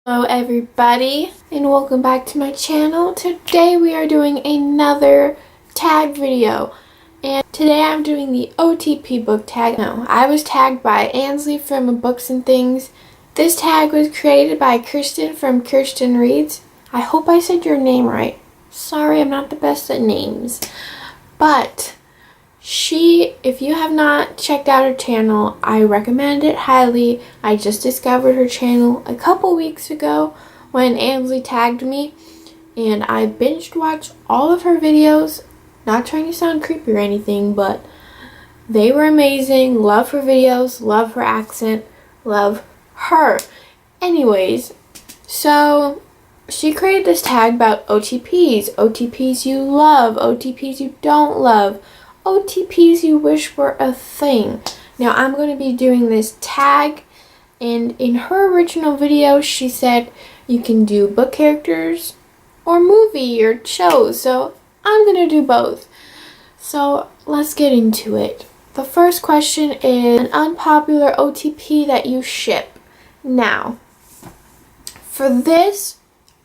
Hello everybody and welcome back to my channel. Today we are doing another tag video and today I'm doing the Otp book tag. No, I was tagged by Ansley from Books and Things. This tag was created by Kirsten from Kirsten Reads. I hope I said your name right. Sorry, I'm not the best at names. But if you have not checked out her channel, I recommend it highly. I just discovered her channel a couple weeks ago when Ansley tagged me, and I binged watched all of her videos. Not trying to sound creepy or anything, but they were amazing. Love her videos, love her accent, love her. Anyways, so she created this tag about OTPs. OTPs you love, OTPs you don't love, OTPs you wish were a thing. Now I'm going to be doing this tag, and in her original video she said you can do book characters or movie or shows, so I'm going to do both. So let's get into it. The first question is an unpopular OTP that you ship. Now, for this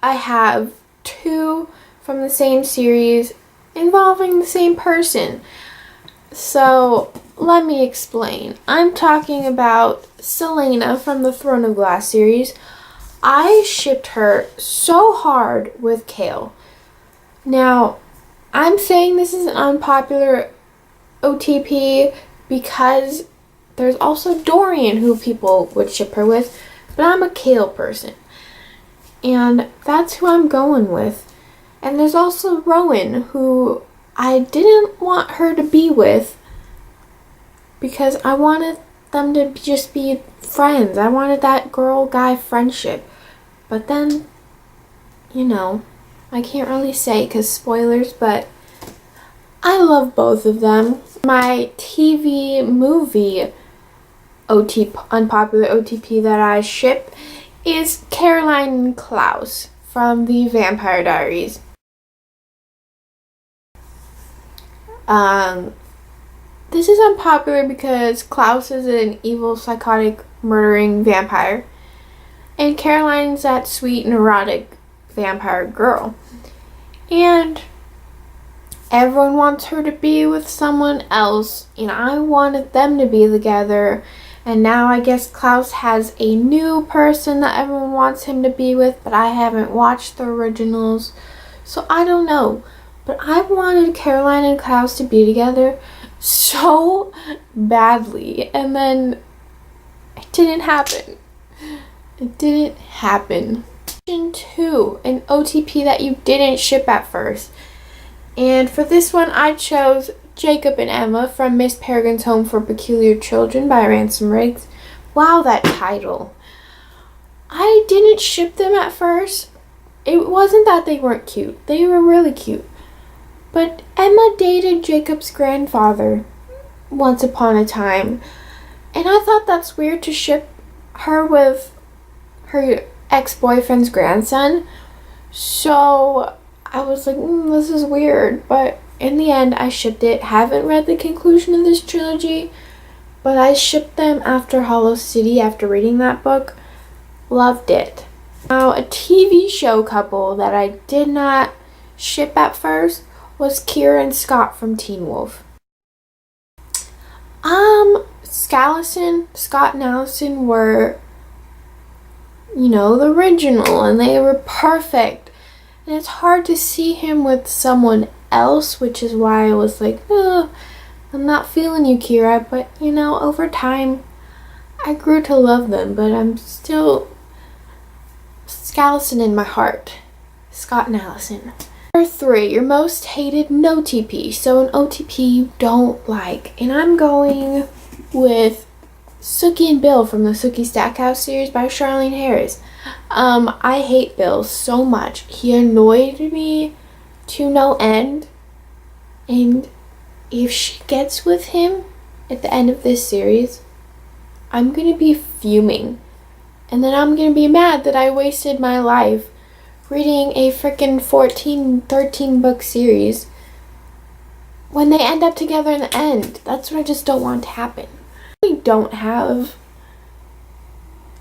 I have two from the same series involving the same person. So, let me explain. I'm talking about Selena from the Throne of Glass series. I shipped her so hard with Kale. Now, I'm saying this is an unpopular OTP because there's also Dorian who people would ship her with, but I'm a Kale person. And that's who I'm going with. And there's also Rowan, who I didn't want her to be with because I wanted them to just be friends. I wanted that girl-guy friendship. But then, you know, I can't really say because spoilers, but I love both of them. My TV movie unpopular OTP that I ship is Caroline and Klaus from the Vampire Diaries. This is unpopular because Klaus is an evil, psychotic, murdering vampire, and Caroline's that sweet, neurotic vampire girl. And everyone wants her to be with someone else, and I wanted them to be together. And now I guess Klaus has a new person that everyone wants him to be with, but I haven't watched the originals, so I don't know. But I wanted Caroline and Klaus to be together so badly, and then it didn't happen. It didn't happen. Question 2, an OTP that you didn't ship at first. And for this one, I chose Jacob and Emma from Miss Peregrine's Home for Peculiar Children by Ransom Riggs. Wow, that title. I didn't ship them at first. It wasn't that they weren't cute. They were really cute. But Emma dated Jacob's grandfather once upon a time. And I thought that's weird to ship her with her ex-boyfriend's grandson. So I was like, this is weird. But in the end, I shipped it. Haven't read the conclusion of this trilogy, but I shipped them after Hollow City after reading that book. Loved it. Now, a TV show couple that I did not ship at first was Kira and Scott from Teen Wolf. Scott and Allison were, the original, and they were perfect. And it's hard to see him with someone else, which is why I was like, I'm not feeling you, Kira. But, over time, I grew to love them, but I'm still Scallison in my heart. Scott and Allison. Number 3, your most hated no-TP. So an OTP you don't like. And I'm going with Sookie and Bill from the Sookie Stackhouse series by Charlene Harris. I hate Bill so much. He annoyed me to no end. And if she gets with him at the end of this series, I'm going to be fuming. And then I'm going to be mad that I wasted my life reading a freaking 13 book series when they end up together in the end. That's what I just don't want to happen. I don't have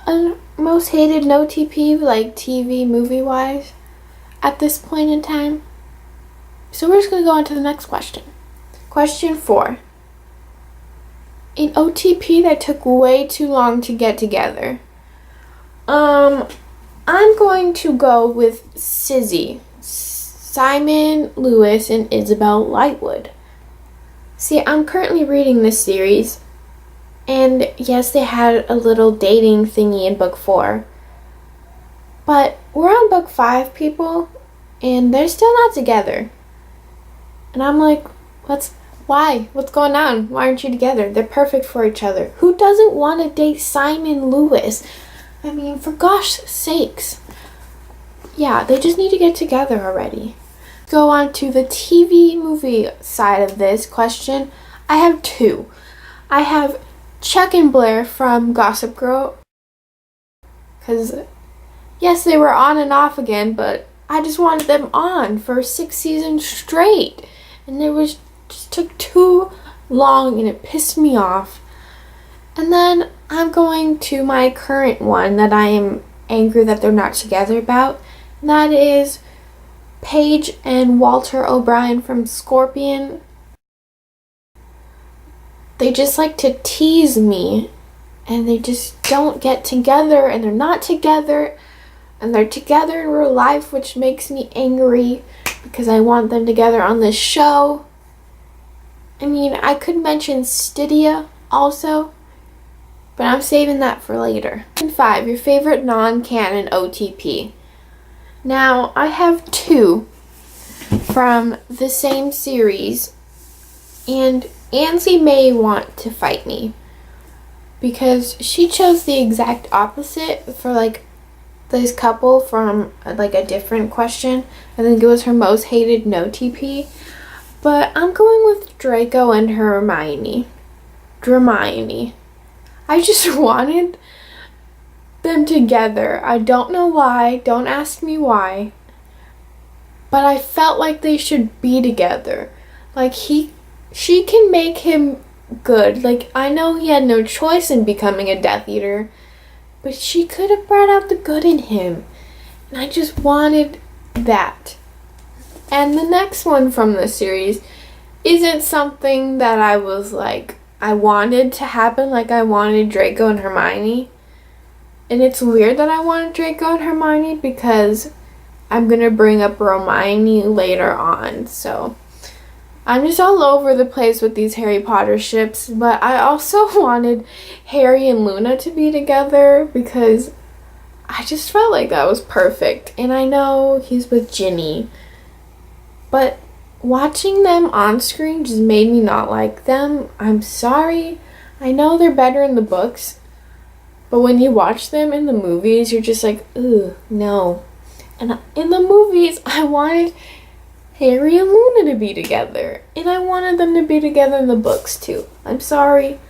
most hated no TP, like TV movie wise, at this point in time. So we're just going to go on to the next question. Question 4. An OTP that took way too long to get together. I'm going to go with Sizzy, Simon Lewis, and Isabel Lightwood. See, I'm currently reading this series, and yes, they had a little dating thingy in book 4, but we're on book 5, people, and they're still not together. And I'm like, why? What's going on? Why aren't you together? They're perfect for each other. Who doesn't want to date Simon Lewis? I mean, for gosh sakes. Yeah, they just need to get together already. Go on to the TV movie side of this question. I have 2. I have Chuck and Blair from Gossip Girl. Because, yes, they were on and off again, but I just wanted them on for 6 seasons straight. And it just took too long, and it pissed me off. And then I'm going to my current one that I am angry that they're not together about. And that is Paige and Walter O'Brien from Scorpion. They just like to tease me, and they just don't get together, and they're not together, and they're together in real life, which makes me angry because I want them together on this show. I mean, I could mention Stydia also, but I'm saving that for later. And 5, your favorite non-canon OTP. Now, I have 2 from the same series, and Ansley may want to fight me because she chose the exact opposite for like this couple from like a different question. I think it was her most hated no TP. But I'm going with Draco and Hermione. Hermione. I just wanted them together. I don't know why. Don't ask me why. But I felt like they should be together. Like she can make him good. Like, I know he had no choice in becoming a Death Eater, but she could have brought out the good in him. And I just wanted that. And the next one from the series isn't something that I was like, I wanted to happen, like I wanted Draco and Hermione. And it's weird that I wanted Draco and Hermione because I'm going to bring up Hermione later on. So I'm just all over the place with these Harry Potter ships. But I also wanted Harry and Luna to be together because I just felt like that was perfect. And I know he's with Ginny, but watching them on screen just made me not like them. I'm sorry. I know they're better in the books, but when you watch them in the movies, you're just like, ugh, no. And in the movies, I wanted Harry and Luna to be together. And I wanted them to be together in the books too. I'm sorry.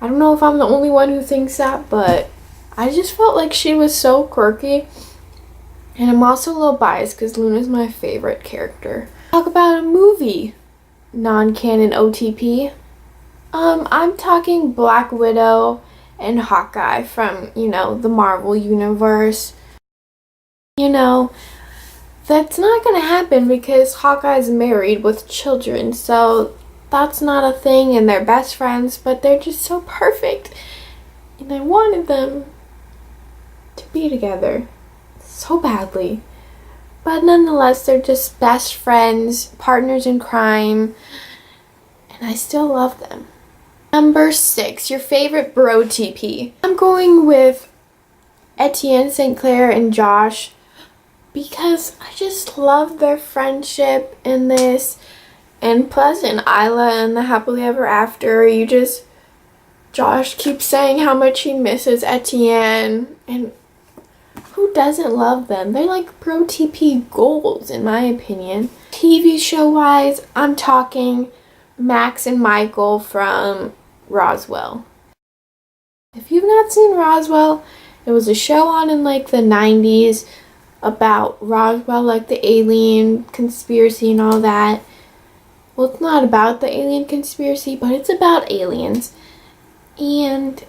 I don't know if I'm the only one who thinks that, but I just felt like she was so quirky. And I'm also a little biased because Luna's my favorite character. Talk about a movie non-canon OTP. I'm talking Black Widow and Hawkeye from, the Marvel Universe. That's not gonna happen because Hawkeye's married with children, so that's not a thing, and they're best friends, but they're just so perfect. And I wanted them to be together so badly. But nonetheless, they're just best friends, partners in crime, and I still love them. Number 6, your favorite bro TP. I'm going with Etienne St. Clair and Josh because I just love their friendship in this. And plus in Isla and the Happily Ever After, Josh keeps saying how much he misses Etienne, and who doesn't love them? They're like pro TP goals, in my opinion. TV show wise, I'm talking Max and Michael from Roswell. If you've not seen Roswell, it was a show on in like the 90s about Roswell, like the alien conspiracy and all that. Well, it's not about the alien conspiracy, but it's about aliens. And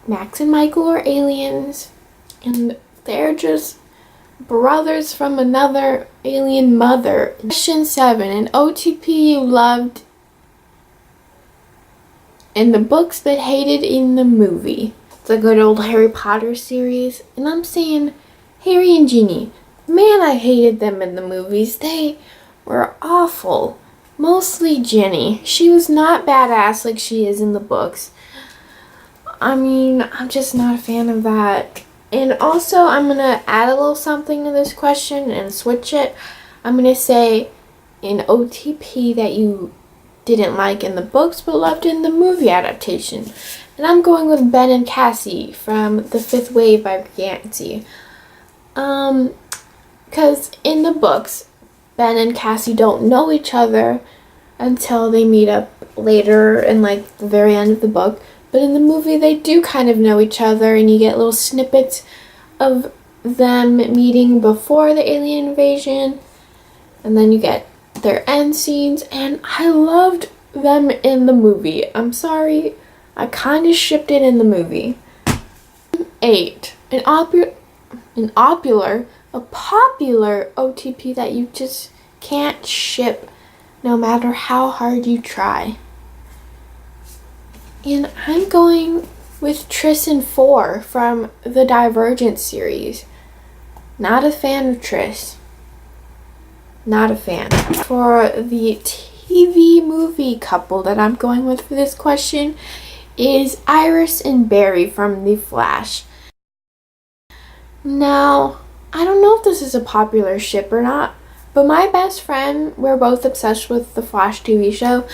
Max and Michael are aliens. And they're just brothers from another alien mother. Question 7. An OTP you loved in the books but hated in the movie. It's a good old Harry Potter series. And I'm saying Harry and Ginny. Man, I hated them in the movies. They were awful. Mostly Ginny. She was not badass like she is in the books. I mean, I'm just not a fan of that. And also, I'm going to add a little something to this question and switch it. I'm going to say an OTP that you didn't like in the books but loved in the movie adaptation. And I'm going with Ben and Cassie from The Fifth Wave by Yancey. Because in the books, Ben and Cassie don't know each other until they meet up later in like the very end of the book. But in the movie, they do kind of know each other, and you get little snippets of them meeting before the alien invasion, and then you get their end scenes, and I loved them in the movie. I'm sorry, I kind of shipped it in the movie. 8. A popular OTP that you just can't ship no matter how hard you try. And I'm going with Triss and 4 from the Divergent series. Not a fan of Triss. Not a fan. For the TV movie couple that I'm going with for this question is Iris and Barry from The Flash. Now, I don't know if this is a popular ship or not, but my best friend, we're both obsessed with the Flash TV show.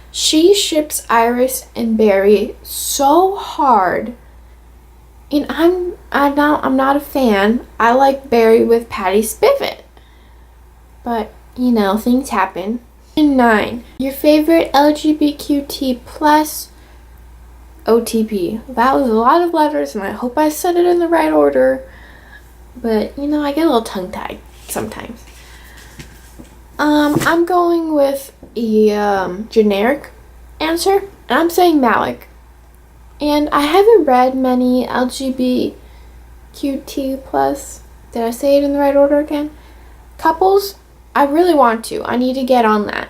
She ships Iris and Barry so hard, and I'm not a fan. I like Barry with Patty Spivot, but you know, things happen. 9. Your favorite LGBTQ plus OTP. That was a lot of letters, and I hope I said it in the right order. But you know, I get a little tongue-tied sometimes. I'm going with a generic answer, and I'm saying Malik. And I haven't read many LGBTQ plus. Did I say it in the right order again? Couples. I really want to. I need to get on that.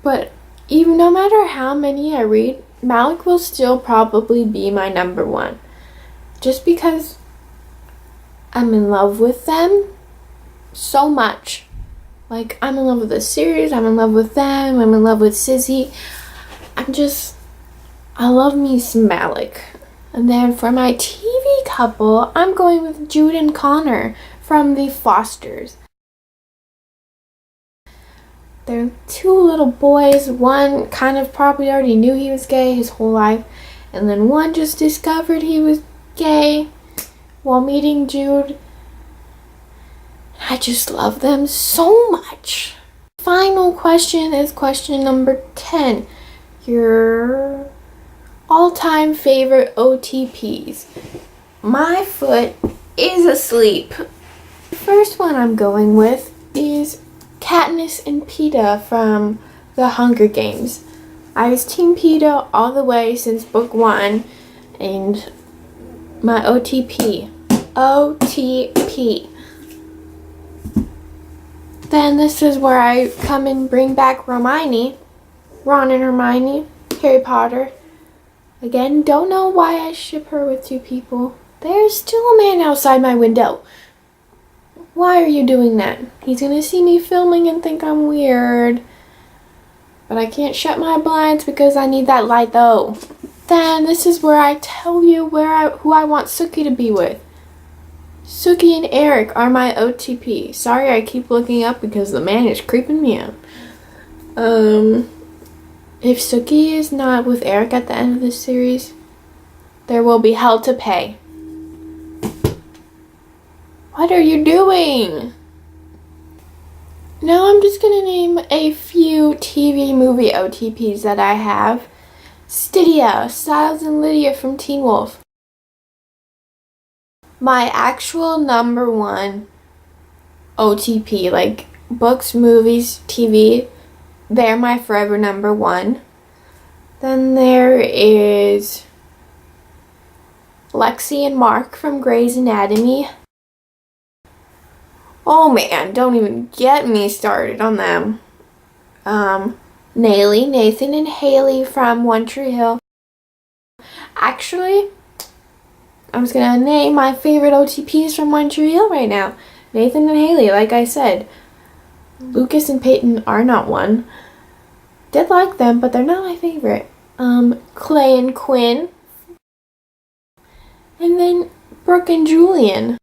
But even no matter how many I read, Malik will still probably be my number 1. Just because I'm in love with them so much. Like, I'm in love with the series, I'm in love with them, I'm in love with Sizzy. I love me some Malik. And then for my TV couple, I'm going with Jude and Connor from The Fosters. They're 2 little boys. One kind of probably already knew he was gay his whole life, and then one just discovered he was gay while meeting Jude. I just love them so much. Final question is question number 10. Your all-time favorite OTPs. My foot is asleep. The first one I'm going with is Katniss and Peeta from The Hunger Games. I was Team Peeta all the way since book 1, and my OTP. Then this is where I come and bring back Hermione. Ron and Hermione. Harry Potter. Again, don't know why I ship her with 2 people. There's still a man outside my window. Why are you doing that? He's gonna see me filming and think I'm weird. But I can't shut my blinds because I need that light though. Then this is where I tell you who I want Suki to be with. Suki and Eric are my OTP. Sorry, I keep looking up because the man is creeping me out. If Suki is not with Eric at the end of this series, there will be hell to pay. What are you doing? Now I'm just gonna name a few TV movie OTPs that I have. Stydia, Stiles and Lydia from Teen Wolf. My actual number 1 OTP, like books, movies, TV, they're my forever number 1. Then there is Lexi and Mark from Grey's Anatomy. Oh man, don't even get me started on them. Nathan and Haley from One Tree Hill. Actually, I was gonna name my favorite OTPs from One Tree Hill right now. Nathan and Haley, like I said. Lucas and Peyton are not one. Did like them, but they're not my favorite. Clay and Quinn. And then Brooke and Julian.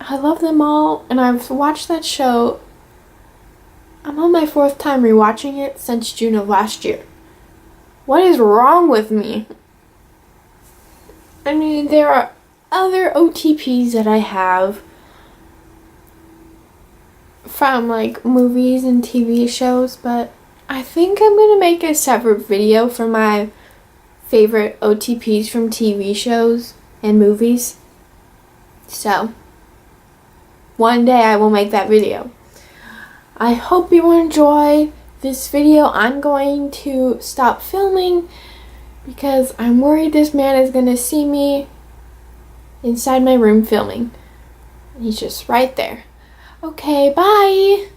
I love them all, and I've watched that show. I'm on my 4th time rewatching it since June of last year. What is wrong with me? I mean, there are other OTPs that I have from like movies and TV shows, but I think I'm gonna make a separate video for my favorite OTPs from TV shows and movies. So, one day I will make that video. I hope you enjoy this video. I'm going to stop filming because I'm worried this man is going to see me inside my room filming. He's just right there. Okay, bye!